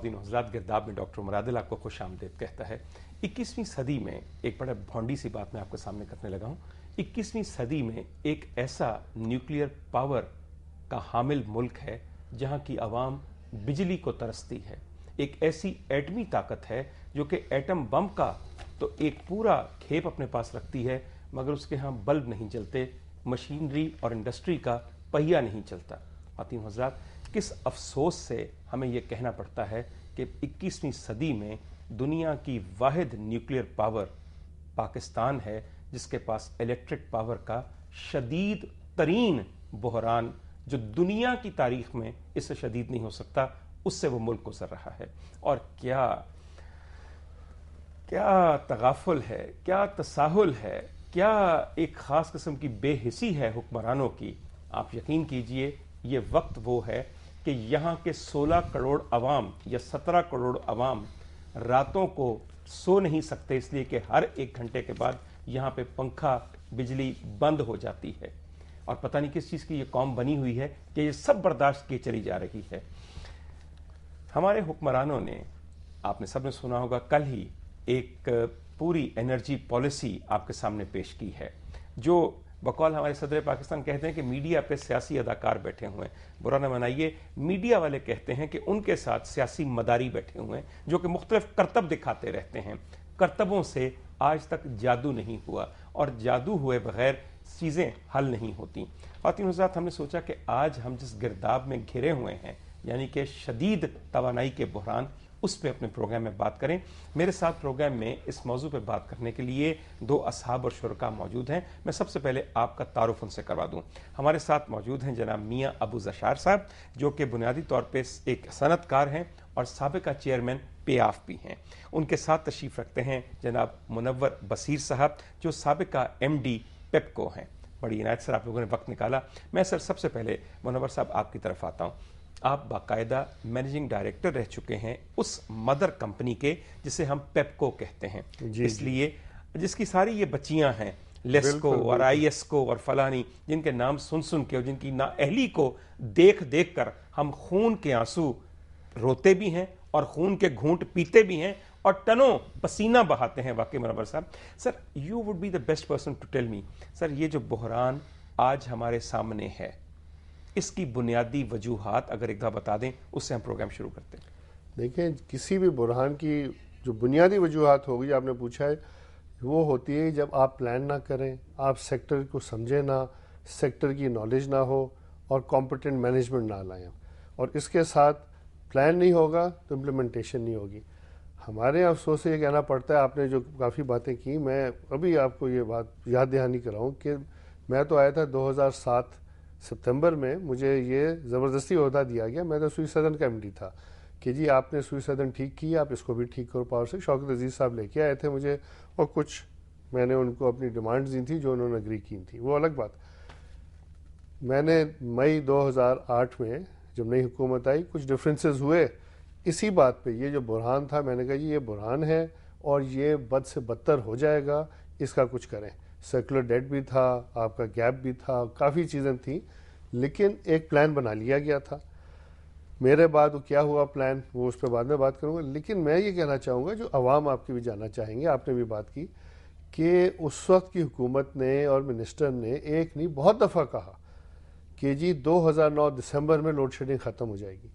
خواتین و حضرات، گرداب میں ڈاکٹر عمر عادل آپ کو خوش آمدید کہتا ہے۔ 21ویں صدی میں ایک بڑا بھونڈی سی بات میں آپ کے سامنے کرنے لگا ہوں۔ 21ویں صدی میں ایک ایسا نیوکلیئر پاور کا حامل ملک ہے جہاں کی عوام بجلی کو ترستی ہے۔ ایک ایسی ایٹمی طاقت ہے جو کہ ایٹم بم کا تو ایک پورا کھیپ اپنے پاس رکھتی ہے، مگر اس کے ہاں بلب نہیں جلتے، مشینری اور انڈسٹری کا پہیہ نہیں چلتا۔ خواتین حضرات، کس افسوس سے ہمیں یہ کہنا پڑتا ہے کہ 21ویں صدی میں دنیا کی واحد نیوکلیئر پاور پاکستان ہے، جس کے پاس الیکٹرک پاور کا شدید ترین بحران جو دنیا کی تاریخ میں اس سے شدید نہیں ہو سکتا، اس سے وہ ملک گزر رہا ہے۔ اور کیا تغافل ہے، کیا تساہل ہے، کیا ایک خاص قسم کی بے حسی ہے حکمرانوں کی۔ آپ یقین کیجئے یہ وقت وہ ہے کہ یہاں کے 16 کروڑ عوام یا 17 کروڑ عوام راتوں کو سو نہیں سکتے، اس لیے کہ ہر 1 گھنٹے کے بعد یہاں پہ پنکھا، بجلی بند ہو جاتی ہے، اور پتہ نہیں کس چیز کی یہ قوم بنی ہوئی ہے کہ یہ سب برداشت کی چلی جا رہی ہے۔ ہمارے حکمرانوں نے، آپ نے سب نے سنا ہوگا، کل ہی ایک پوری انرجی پالیسی آپ کے سامنے پیش کی ہے، جو بقول ہمارے صدر پاکستان کہتے ہیں کہ میڈیا پہ سیاسی اداکار بیٹھے ہوئے ہیں۔ برا نہ منائیے، میڈیا والے کہتے ہیں کہ ان کے ساتھ سیاسی مداری بیٹھے ہوئے ہیں جو کہ مختلف کرتب دکھاتے رہتے ہیں۔ کرتبوں سے آج تک جادو نہیں ہوا، اور جادو ہوئے بغیر چیزیں حل نہیں ہوتی۔ خواتین حضرات، ہم نے سوچا کہ آج ہم جس گرداب میں گھرے ہوئے ہیں، یعنی کہ شدید توانائی کے بحران، اس پہ اپنے پروگرام میں بات کریں۔ میرے ساتھ پروگرام میں اس موضوع پہ بات کرنے کے لیے 2 اصحاب اور شرکاء موجود ہیں۔ میں سب سے پہلے آپ کا تعارف ان سے کروا دوں۔ ہمارے ساتھ موجود ہیں جناب میاں ابو زشار صاحب، جو کہ بنیادی طور پہ ایک صنعت کار ہیں اور سابقہ چیئرمین پے آف بھی ہیں۔ ان کے ساتھ تشریف رکھتے ہیں جناب منور بصیر صاحب، جو سابقہ ایم ڈی پیپکو ہیں۔ بڑی عنایت سر آپ لوگوں نے وقت نکالا۔ میں سر سب سے پہلے منور صاحب آپ کی طرف آتا ہوں۔ آپ باقاعدہ مینیجنگ ڈائریکٹر رہ چکے ہیں اس مدر کمپنی کے جسے ہم پیپکو کہتے ہیں، اس لیے جس کی ساری یہ بچیاں ہیں، لیسکو اور آئی ایس کو اور فلانی، جن کے نام سن کے اور جن کی نااہلی کو دیکھ کر ہم خون کے آنسو روتے بھی ہیں اور خون کے گھونٹ پیتے بھی ہیں اور ٹنوں پسینہ بہاتے ہیں۔ واقعی منور صاحب، sir you would be the best person to tell me, sir یہ جو بحران آج ہمارے سامنے ہے، اس کی بنیادی وجوہات اگر ایک دفعہ بتا دیں، اس سے ہم پروگرام شروع کرتے ہیں۔ دیکھیں، کسی بھی بحران کی جو بنیادی وجوہات ہوگی، آپ نے پوچھا ہے، وہ ہوتی ہے جب آپ پلان نہ کریں، آپ سیکٹر کو سمجھیں نہ، سیکٹر کی نالج نہ ہو اور کمپیٹنٹ مینجمنٹ نہ لائیں، اور اس کے ساتھ پلان نہیں ہوگا تو امپلیمنٹیشن نہیں ہوگی۔ ہمارے افسوس سے یہ کہنا پڑتا ہے، آپ نے جو کافی باتیں کی، میں ابھی آپ کو یہ بات یاد دہانی کراؤں کہ میں تو آیا تھا 2007 ستمبر میں، مجھے یہ زبردستی عہدہ دیا گیا، میں تو سوئی سدن کا ایم ڈی تھا، کہ جی آپ نے سوئی سدن ٹھیک کی، آپ اس کو بھی ٹھیک کرو پاور سے۔ شوکت عزیز صاحب لے کے آئے تھے مجھے، اور کچھ میں نے ان کو اپنی ڈیمانڈز دی تھیں جو انہوں نے اگری کی تھیں، وہ الگ بات۔ میں نے مئی 2008 میں جب نئی حکومت آئی، کچھ ڈفرینسز ہوئے اسی بات پہ، یہ جو بحران تھا، میں نے کہا جی یہ بحران ہے اور یہ بد سے بدتر ہو جائے گا، اس کا کچھ کریں۔ سرکولر ڈیٹ بھی تھا، آپ کا گیپ بھی تھا، کافی چیزیں تھیں، لیکن ایک پلان بنا لیا گیا تھا۔ میرے بعد وہ کیا ہوا پلان، وہ اس پہ بعد میں بات کروں گا، لیکن میں یہ کہنا چاہوں گا، جو عوام آپ کی بھی جاننا چاہیں گے، آپ نے بھی بات کی کہ اس وقت کی حکومت نے اور منسٹر نے ایک نہیں بہت دفعہ کہا کہ جی 2009 دسمبر میں لوڈ شیڈنگ ختم ہو جائے گی۔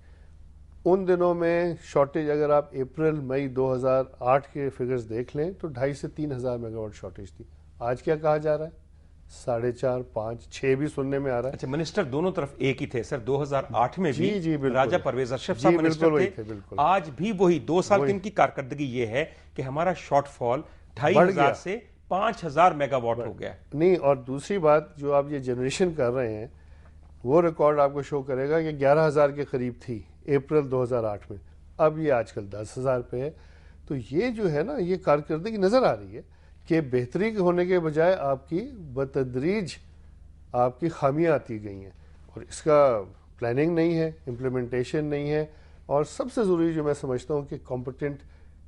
ان دنوں میں شارٹیج، اگر آپ اپریل مئی 2008 کے فگرز دیکھ لیں تو 2,500 سے 3,000 میگا واٹ شارٹیج تھی۔ آج کیا کہا جا رہا ہے؟ 4.5، 5، 6 بھی سننے میں آ رہا ہے۔ اچھا، منسٹر دونوں طرف ایک ہی تھے سر، 2008 میں بھی جی بالکل، راجہ پرویز اشرف صاحب منسٹر تھے، بالکل، آج بھی وہی 2 سال کی ان کی کارکردگی یہ ہے کہ ہمارا شارٹ فال 2,500 سے 5,000 میگا واٹ ہو گیا نہیں۔ اور دوسری بات، جو آپ یہ جنریشن کر رہے ہیں، وہ ریکارڈ آپ کو شو کرے گا کہ 11,000 کے قریب تھی اپریل 2008 میں، اب یہ آج کل 10,000 پہ ہے۔ تو یہ جو ہے نا، یہ کارکردگی نظر آ رہی ہے کہ بہتری ہونے کے بجائے آپ کی بتدریج آپ کی خامیاں آتی گئی ہیں، اور اس کا پلاننگ نہیں ہے، امپلیمنٹیشن نہیں ہے، اور سب سے ضروری جو میں سمجھتا ہوں کہ کمپیٹنٹ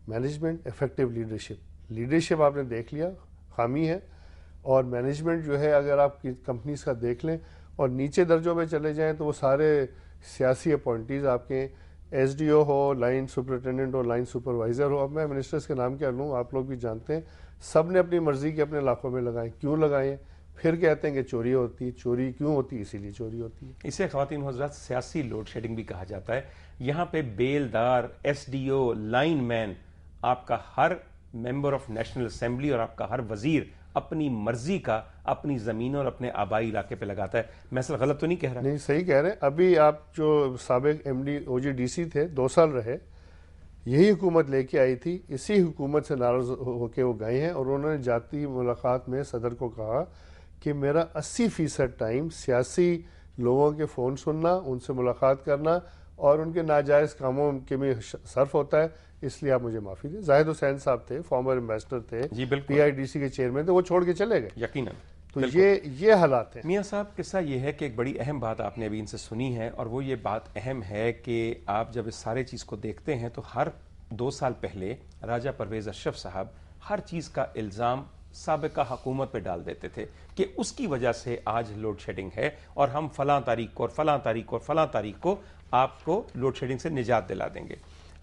مینجمنٹ، ایفیکٹو لیڈرشپ آپ نے دیکھ لیا خامی ہے، اور مینجمنٹ جو ہے اگر آپ کی کمپنیز کا دیکھ لیں اور نیچے درجوں میں چلے جائیں تو وہ سارے سیاسی اپوائنٹیز آپ کے، ایس ڈی او ہو, لائن سپرنٹینڈنٹ ہو, لائن سپروائزر ہو, اب میں منسٹرز کے نام کیا لوں, آپ لوگ بھی جانتے ہیں, سب نے اپنی مرضی کے اپنے علاقوں میں لگائیں. کیوں لگائیں؟ پھر کہتے ہیں کہ چوری ہوتی ہے. چوری کیوں ہوتی ہے؟ اسی لیے چوری ہوتی ہے. اسے خواتین و حضرات سیاسی لوڈ شیڈنگ بھی کہا جاتا ہے. یہاں پہ بیلدار, ایس ڈی او, لائن مین, آپ کا ہر ممبر آف نیشنل اسمبلی اور آپ کا ہر وزیر اپنی مرضی کا اپنی زمینوں اور اپنے آبائی علاقے پہ لگاتا ہے. میں اصل غلط تو نہیں کہہ رہا؟ نہیں, صحیح کہہ رہے ہیں. ابھی آپ جو سابق M D O G D C تھے 2 سال رہے, یہی حکومت لے کے آئی تھی, اسی حکومت سے ناراض ہو کے وہ گئے ہیں, اور انہوں نے جاتی ملاقات میں صدر کو کہا کہ میرا 80% ٹائم سیاسی لوگوں کے فون سننا, ان سے ملاقات کرنا اور ان کے ناجائز کاموں کے میں صرف ہوتا ہے, اس لیے آپ مجھے معافی دیں. زاہد حسین صاحب تھے, فارمر ایمبیسڈر تھے, جی بالکل, پی آئی ڈی سی کے چیئرمین تھے, وہ چھوڑ کے چلے گئے. یقیناً. تو یہ حالات ہیں. میاں صاحب, قصہ یہ ہے کہ ایک بڑی اہم بات آپ نے ابھی ان سے سنی ہے, اور وہ یہ بات اہم ہے کہ آپ جب اس سارے چیز کو دیکھتے ہیں تو ہر 2 سال پہلے راجہ پرویز اشرف صاحب ہر چیز کا الزام سابقہ حکومت پہ ڈال دیتے تھے کہ اس کی وجہ سے آج لوڈ شیڈنگ ہے, اور ہم فلاں تاریخ کو اور فلاں تاریخ کو اور فلاں تاریخ کو آپ کو لوڈ شیڈنگ سے نجات دلا دیں گے.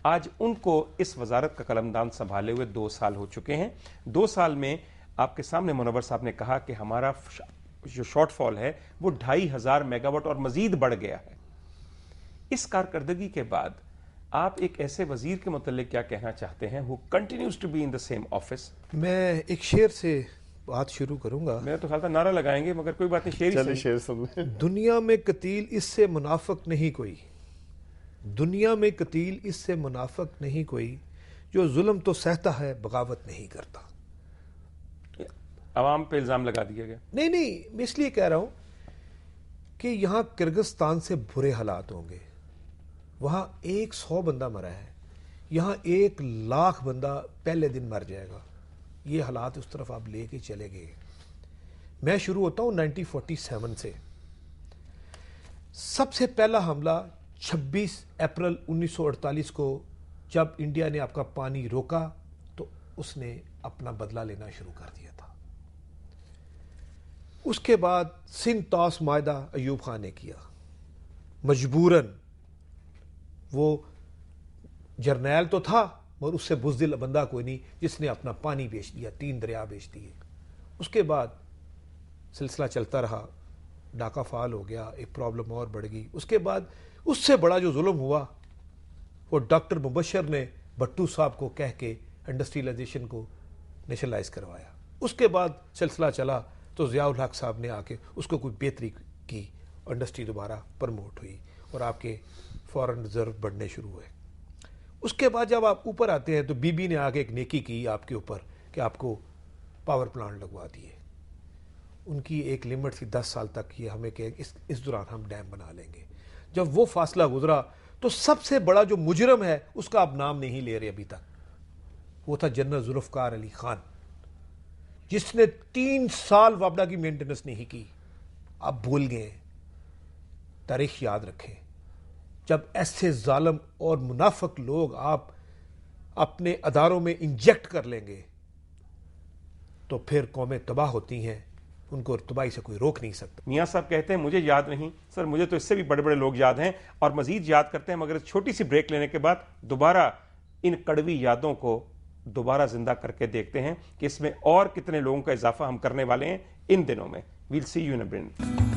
آج ان کو اس وزارت کا قلمدان سنبھالے ہوئے 2 سال ہو چکے ہیں. 2 سال میں آپ کے سامنے منور صاحب نے کہا کہ ہمارا جو شارٹ فال ہے وہ 2500 میگا واٹ اور مزید بڑھ گیا ہے. اس کارکردگی کے بعد آپ ایک ایسے وزیر کے متعلق کیا کہنا چاہتے ہیں who continues to be in the same office؟ میں ایک شعر سے بات شروع کروں گا. میں تو خیال تھا نعرہ لگائیں گے, مگر کوئی بات نہیں, چلے شعر سن لیں. دنیا میں قتیل اس سے منافق نہیں کوئی, دنیا میں قتیل اس سے منافق نہیں کوئی, جو ظلم تو سہتا ہے بغاوت نہیں کرتا. عوام پہ الزام لگا دیا گیا. نہیں, میں اس لیے کہہ رہا ہوں کہ یہاں کرگستان سے برے حالات ہوں گے, وہاں 100 بندہ مرا ہے, یہاں 1,00,000 بندہ پہلے دن مر جائے گا. یہ حالات اس طرف آپ لے کے چلے گئے. میں شروع ہوتا ہوں 1947 سے. سب سے پہلا حملہ 26 اپریل 1948 کو جب انڈیا نے آپ کا پانی روکا تو اس نے اپنا بدلہ لینا شروع کر دیا تھا. اس کے بعد سندھ طاس معاہدہ ایوب خان نے کیا, مجبوراً. وہ جرنیل تو تھا مگر اس سے بزدل بندہ کوئی نہیں جس نے اپنا پانی بیچ دیا, 3 دریا بیچ دیے. اس کے بعد سلسلہ چلتا رہا, ڈاکہ فعال ہو گیا, ایک پرابلم اور بڑھ گئی. اس کے بعد اس سے بڑا جو ظلم ہوا وہ ڈاکٹر مبشر نے بھٹو صاحب کو کہہ کے انڈسٹریلائزیشن کو نیشنلائز کروایا. اس کے بعد سلسلہ چلا تو ضیاء الحق صاحب نے آ کے اس کو کوئی بہتری کی, انڈسٹری دوبارہ پرموٹ ہوئی اور آپ کے فارن ریزرو بڑھنے شروع ہوئے. اس کے بعد جب آپ اوپر آتے ہیں تو بی بی نے آگے ایک نیکی کی آپ کے اوپر کہ آپ کو پاور پلانٹ لگوا دیے. ان کی ایک لمٹ تھی 10 سال تک, یہ ہمیں کہ اس دوران ہم ڈیم بنا لیں گے. جب وہ فاصلہ گزرا تو سب سے بڑا جو مجرم ہے اس کا آپ نام نہیں لے رہے ابھی تک, وہ تھا جنرل ذوالفقار علی خان, جس نے 3 سال وابڈا کی مینٹیننس نہیں کی. آپ بھول گئے. تاریخ یاد رکھیں, جب ایسے ظالم اور منافق لوگ آپ اپنے اداروں میں انجیکٹ کر لیں گے تو پھر قومیں تباہ ہوتی ہیں, ان کو تباہی سے کوئی روک نہیں سکتا. میاں صاحب کہتے ہیں مجھے یاد نہیں سر, مجھے تو اس سے بھی بڑے بڑے لوگ یاد ہیں اور مزید یاد کرتے ہیں, مگر چھوٹی سی بریک لینے کے بعد دوبارہ ان کڑوی یادوں کو دوبارہ زندہ کر کے دیکھتے ہیں کہ اس میں اور کتنے لوگوں کا اضافہ ہم کرنے والے ہیں ان دنوں میں. Well see you in a brain.